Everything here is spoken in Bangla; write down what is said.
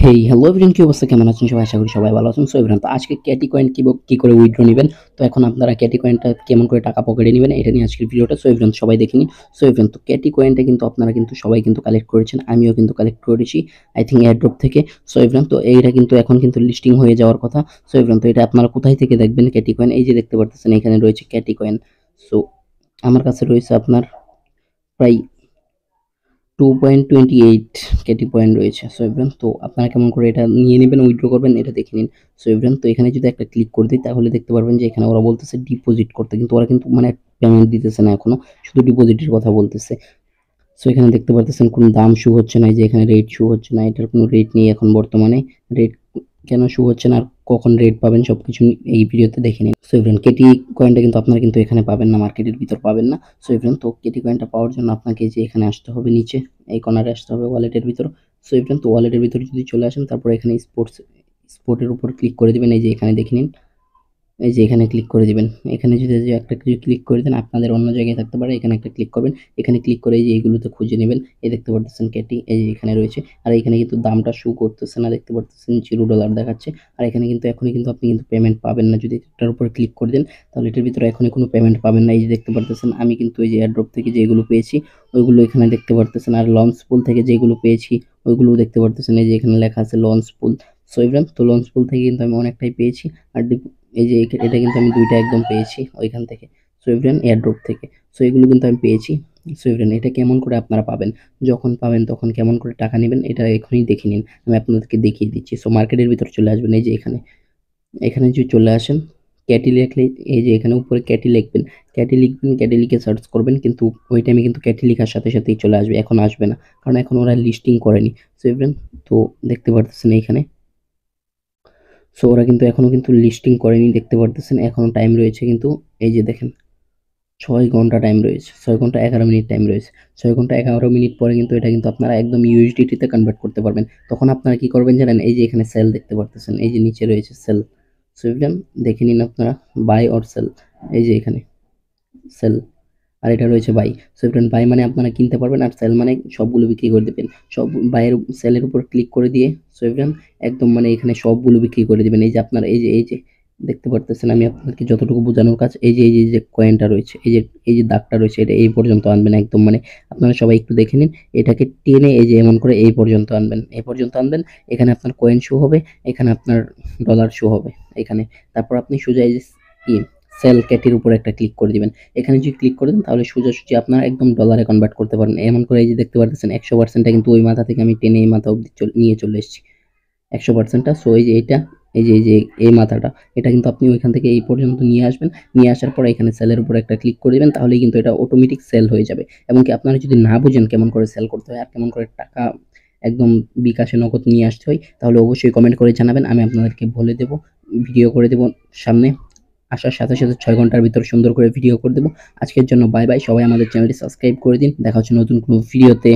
হেই হ্যালো এভরিওয়ান, কি অবস্থা, কেমন আছেন সবাই? আশা করি সবাই ভালো আছেন। সো এভরিওয়ান, তো আজকে ক্যাটি কয়েন কি করে উইথড্র নেবেন, তো এখন আপনারা ক্যাটি কয়েনটা কেমন করে টাকা পকেটে নেবেন এটা নিয়ে আজকের ভিডিওটা। সো এভরিওয়ান, সবাই দেখে নিন। সো এভরিওয়ান, তো ক্যাটি কয়েনটা কিন্তু আপনারা কিন্তু সবাই কিন্তু কালেক্ট করেছেন, আমিও কিন্তু কালেক্ট করেছি আই থিঙ্ক এয়ারড্রপ থেকে। সো এভরিওয়ান, তো এইটা কিন্তু এখন কিন্তু লিস্টিং হয়ে যাওয়ার কথা। সো এভরিওয়ান, তো এটা আপনারা কোথায় থেকে দেখবেন ক্যাটি কয়েন? এই যে দেখতে পারতেছেন এখানে রয়েছে ক্যাটি কয়েন। সো আমার কাছে রয়েছে আপনার প্রায় 2.28 কেটি পয়েন্ট রয়েছে। সো এভরিওয়ান, তো আপনারা কেমন করে এটা নিয়ে নেবেন, উইথড্র করবেন এটা দেখে নিন। সো এভরিওয়ান, তো এখানে যদি একটা ক্লিক করে দিই তাহলে দেখতে পারবেন যে এখানে ওরা বলতেছে ডিপোজিট করতে, কিন্তু ওরা কিন্তু মানে পেমেন্ট দিতেছে না এখনো, শুধু ডিপোজিটের কথা বলতেছে। সো এখানে দেখতে পারতেছেন কোনো দাম শো হচ্ছে না, এই যে এখানে রেট শো হচ্ছে না, এটার কোনো রেট নেই এখন বর্তমানে। রেট কেন শো হচ্ছে না আর কখন রেট পাবেন সবকিছু এই ভিডিওতে দেখে নিন। সো এভরিওয়ান, কেটি কয়েনটা কিন্তু আপনারা কিন্তু এখানে পাবেন না, মার্কেটের ভিতর পাবেন না। সো এভরিওয়ান, তো কেটি কয়েনটা পাওয়ার জন্য আপনাকে যে এখানে আসতে হবে, নিচে এই কর্নারে আসতে হবে ওয়ালেটের ভিতর। সো এভরিওয়ান, তো ওয়ালেটের ভিতর যদি চলে আসেন তারপর এখানে স্পোর্টের উপর ক্লিক করে দিবেন। এই যে এখানে দেখে নিন, এই যে এখানে ক্লিক করে দিবেন। এখানে যদি যে একটা ক্লিক করে দেন, আপনাদের অন্য জায়গায় থাকতে পারে, এখানে একটা ক্লিক করবেন। এখানে ক্লিক করে এই যে এইগুলোতে খুঁজে নেবেন। এই দেখতে পারতেছেন ক্যাটি, এই যে এখানে রয়েছে। আর এখানে কিন্তু দামটা শো করতেছে না, দেখতে পারতেছেন $0 দেখাচ্ছে। আর এখানে কিন্তু এখনই কিন্তু আপনি কিন্তু পেমেন্ট পাবেন না, যদি এটার উপর ক্লিক করে দেন তাহলে এটার ভিতরে এখনই কোনো পেমেন্ট পাবেন না। এই যে দেখতে পারতেছেন আমি কিন্তু এই যে এয়ারড্রপ থেকে যেগুলো পেয়েছি ওইগুলো এখানে দেখতে পারতেছেন, আর লঞ্চ পুল থেকে যেগুলো পেয়েছি ওইগুলোও দেখতে পারতেছেন। এই যে এখানে লেখা আছে লঞ্চ পুল। সো এভরিওয়ান, তো লঞ্চ পুল থেকে কিন্তু আমি অনেকটাই পেয়েছি। আর এই যে এটা কিন্তু আমি ২ টা একদম পেয়েছি ওইখান থেকে। সো এভরিওয়ান, এয়ারড্রপ থেকে। সো এগুলো কিন্তু আমি পেয়েছি। সো এভরিওয়ান, এটা কেমন করে আপনারা পাবেন, যখন পাবেন তখন কেমন করে টাকা নেবেন এটা এখনই দেখে নিন, আমি আপনাদেরকে দেখিয়ে দিচ্ছি। সো মার্কেটের ভিতর চলে আসবেন, এই যে এখানে যদি চলে আসেন, ক্যাটি লিখলে এই যে এখানে উপরে ক্যাটি লিখবেন। ক্যাটি লিখবেন, ক্যাটি লিখে সার্চ করবেন, কিন্তু ওই টাইমে কিন্তু ক্যাটি লেখার সাথে সাথেই চলে আসবে, এখন আসবে না, কারণ এখন ওরা লিস্টিং করেনি। সো এভরিওয়ান, তো দেখতে পারতেছেন এইখানে। সো ওরা কিন্তু এখনো কিন্তু লিস্টিং করেনি, দেখতে পারতেছেন এখনো টাইম রয়েছে কিন্তু। এই যে দেখেন 6 ঘন্টা টাইম রয়েছে, 6 ঘন্টা 11 মিনিট টাইম রয়েছে। 6 ঘন্টা 11 মিনিট পরে কিন্তু এটা কিন্তু আপনারা একদম ইউএসডিটিতে কনভার্ট করতে পারবেন। তখন আপনারা কি করবেন জানেন? এই যে এখানে সেল দেখতে পারতেছেন, এই যে নিচে রয়েছে সেল। সো এভরিওয়ান, দেখে নিন আপনারা, বাই অর সেল। এই যে এখানে সেল, আর এটা রয়েছে বাই। সো এভরিওয়ান, বাই মানে আপনারা কিনতে পারবেন, আর সেল মানে সবগুলো বিক্রি করে দেবেন। সব বাইয়ের সেলের উপর ক্লিক করে দিয়ে সো এভরিওয়ান একদম মানে এখানে সবগুলো বিক্রি করে দিবেন। এই যে আপনারা এই যে দেখতে পারতেছেন, আমি আপনাদেরকে যতটুকু বোঝানোর কাজ, এই যে কয়েনটা রয়েছে, এই যে দাগটা রয়েছে, এটা এই পর্যন্ত আনবেন একদম, মানে আপনারা সবাই একটু দেখে নিন। এটাকে টেনে এই যে এমন করে এই পর্যন্ত আনবেন, এই পর্যন্ত আনবেন। এখানে আপনার কয়েন শো হবে, এখানে আপনার ডলার শো হবে এখানে। তারপর আপনি সোজা এই যে কি সেল ক্যাটির উপর একটা ক্লিক করে দিবেন। এখানে যদি ক্লিক করে দেন তাহলে সোজাসুজি আপনারা একদম ডলারে কনভার্ট করতে পারেন। এমন করে এই যে দেখতে পারতেছেন 100%টা কিন্তু ওই মাথা থেকে আমি টেনে এই মাথা অব্দি নিয়ে চলে এসেছি 100%টা। সো এই যে এটা, এই যে এই মাথাটা, এটা কিন্তু আপনি ওইখান থেকে এই পর্যন্ত নিয়ে আসবেন। নিয়ে আসার পর এখানে সেলের উপর একটা ক্লিক করে দিবেন, তাহলেই কিন্তু এটা অটোমেটিক সেল হয়ে যাবে। এবং কি আপনারা যদি না বুঝেন কেমন করে সেল করতে হয় আর কেমন করে টাকা একদম বিকাশে নগদ নিয়ে আসতে হয়, তাহলে অবশ্যই কমেন্ট করে জানাবেন, আমি আপনাদেরকে বলে দেব, ভিডিও করে দেব সামনে। আসার সাথে সাথে 6 ঘন্টার ভিতর সুন্দর করে ভিডিও করে দেবো। আজকের জন্য বাই বাই, সবাই আমাদের চ্যানেলটি সাবস্ক্রাইব করে দিন। দেখা হচ্ছে নতুন কোনো ভিডিওতে।